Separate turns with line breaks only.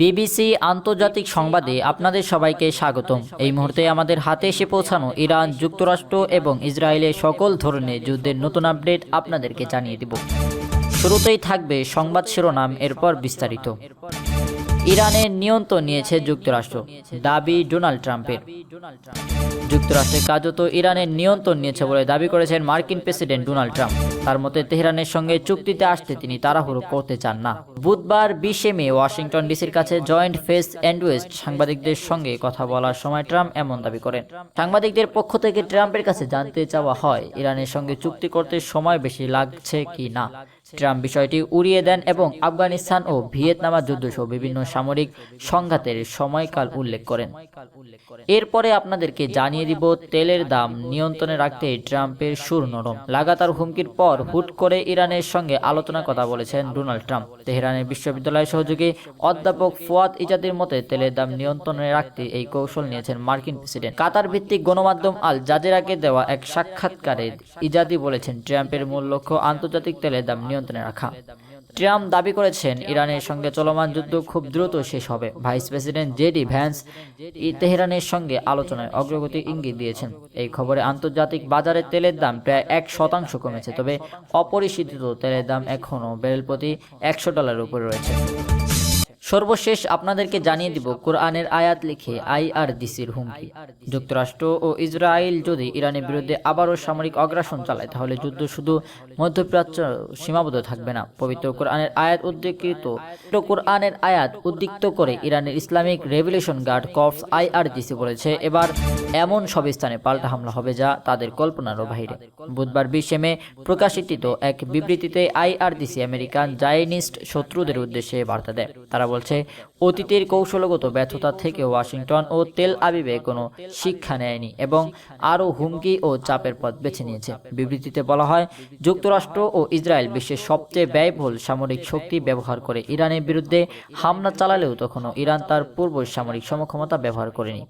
BBC আন্তর্জাতিক সংবাদে আপনাদের সবাইকে স্বাগতম। এই মুহূর্তে আমাদের হাতে এসে পৌঁছানো ইরান, যুক্তরাষ্ট্র এবং ইসরায়েলের সকল ধরনের যুদ্ধের নতুন আপডেট আপনাদেরকে জানিয়ে দেব। শুরুতেই থাকবে সংবাদ শিরোনাম, এরপর বিস্তারিত। ইরানের নিয়ন্ত্রণ নিয়েছে যুক্তরাষ্ট্র, দাবি ডোনাল্ড ট্রাম্পের। যুক্তরাষ্ট্রের কার্যত ইরানের নিয়ন্ত্রণ নিয়েছে বলে দাবি করেছেন মার্কিন প্রেসিডেন্ট ডোনাল্ড ট্রাম্প। তার মতে তেহরানের সঙ্গে চুক্তিতে আসতে তিনি তাড়াহুড়ো করতে চান না। বুধবার 20 মে ওয়াশিংটন ডিসির কাছে জয়েন্ট ফেস এন্ড ওয়েস্ট সাংবাদিকদের সঙ্গে কথা বলার সময় ট্রাম্প এমন দাবি করেন। সাংবাদিকদের পক্ষ থেকে ট্রাম্পের কাছে জানতে চাওয়া হয় ইরানের সঙ্গে চুক্তি করতে সময় বেশি লাগছে কি না। ট্রাম্প বিষয়টি উড়িয়ে দেন এবং আফগানিস্তান ও ভিয়েতনামের যুদ্ধসহ বিভিন্ন সামরিক সংঘাতের সময়কাল উল্লেখ করেন। এরপরে আপনাদেরকে জানিয়ে দিব তেলের দাম নিয়ন্ত্রণে রাখতে ট্রাম্পের সুর নরম। লাগাতার হুমকির পর হুট করে ইরানের সঙ্গে আলোচনার কথা বলেছেন ডোনাল্ড ট্রাম্প। তেহরানের বিশ্ববিদ্যালয় সহযোগী অধ্যাপক ফুয়াদ ইজাদির মতে তেলের দাম নিয়ন্ত্রণে রাখতে এই কৌশল নিয়েছেন মার্কিন প্রেসিডেন্ট। কাতার ভিত্তিক গণমাধ্যম আল জাজিরাকে দেওয়া এক সাক্ষাৎকারে ইজাদি বলেছেন ট্রাম্পের মূল লক্ষ্য আন্তর্জাতিক তেলের দাম নিয়ন্ত্রণে রাখা। ট্রাম্প দাবি করেছেন ইরানের সঙ্গে চলমান যুদ্ধ খুব দ্রুত শেষ হবে। ভাইস প্রেসিডেন্ট জেডি ভ্যান্স তেহরানের সঙ্গে আলোচনায় অগ্রগতি ইঙ্গিত দিয়েছেন। এই খবরে আন্তর্জাতিক বাজারে তেলের দাম প্রায় 1% কমেছে, তবে অপরিশোধিত তেলের দাম এখনও ব্যারেল প্রতি $100 উপরে রয়েছে। সর্বশেষ আপনাদেরকে জানিয়ে দিব কোরআনের আয়াত লিখে আইআরজিসির হুমকি। যুক্তরাষ্ট্র ও ইসরায়েল যদি ইরানের বিরুদ্ধে আবারও সামরিক অগ্রাসন চালায় তাহলে যুদ্ধ শুধু মধ্যপ্রাচ্য সীমাবদ্ধ থাকবে না। পবিত্র কোরআনের আয়াত উদ্দীপ্ত করে ইরানের Islamic revolution guard corps IRGC বলেছে এবার এমন সব স্থানে পাল্টা হামলা হবে যা তাদের কল্পনারও বাইরে। বুধবার 20 মে প্রকাশিত এক বিবৃতিতে আইআরজিসি আমেরিকান জায়নিস্ট শত্রুদের উদ্দেশ্যে বার্তা দেয়। তারা বলছে অতীতের কৌশলগত ব্যর্থতা থেকে ওয়াশিংটন ও তেল আবিবে কোনো শিক্ষা নেয়নি এবং আরও হুমকি ও চাপের পথ বেছে নিয়েছে। বিবৃতিতে বলা হয় যুক্তরাষ্ট্র ও ইসরায়েল বিশ্বের সবচেয়ে ব্যয়বহুল সামরিক শক্তি ব্যবহার করে ইরানের বিরুদ্ধে হামলা চালালেও তখনও ইরান তার পূর্ব সামরিক সমক্ষমতা ব্যবহার করেনি।